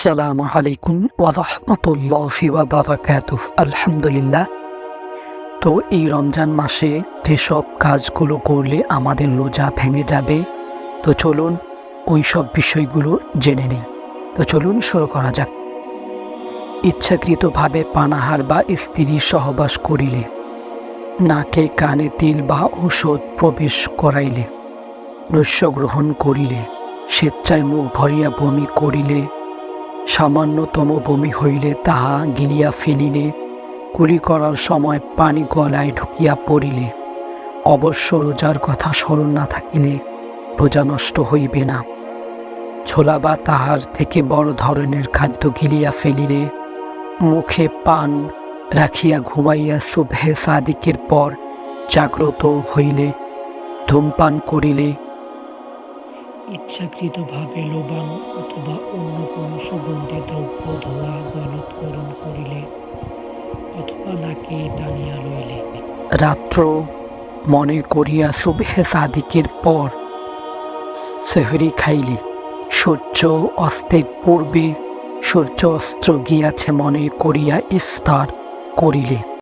আসসালামু আলাইকুম ওয়া রাহমাতুল্লাহি ওয়া বারাকাতুহু। আলহামদুলিল্লাহ। তো এই রমজান মাসে যেসব কাজগুলো করলে আমাদের রোজা ভেঙে যাবে, তো চলুন ওই সব বিষয়গুলো জেনে নিই। তো চলুন শুরু করা যাক। ইচ্ছাকৃতভাবে পানাহার বা স্ত্রীর সহবাস করিলে, নাকে কানে তিল বা ঔষধ প্রবেশ করাইলে, নৈশ গ্রহণ করিলে, স্বেচ্ছায় মুখ ভরিয়া বমি করিলে, সামান্যতম বমি হইলে তাহা গিলিয়া ফেলিলে, কুলি করার সময় পানি গলায় ঢুকিয়া পড়িলে, অবশ্য রোজার কথা স্মরণ না থাকিলে রোজা নষ্ট হইবে না। ছোলা বা তাহার থেকে বড় ধরনের খাদ্য গিলিয়া ফেলিলে, মুখে পান রাখিয়া ঘুমাইয়া সুবহে সাদিকের পর জাগ্রত হইলে, ধূমপান করিলে, ইচ্ছাকৃতভাবে লোবান অথবা অন্য কোনো সুগন্ধি দ্রব্য ধোয়া গলৎকরণ করিলে অথবা নাকে টানিয়া লইলে, রাত্র মনে করিয়া সুবহে সাদিকের পর সেহরি খাইলে, সূর্য অস্তের পূর্বে সূর্য অস্ত গিয়াছে মনে করিয়া ইফতার করিলে,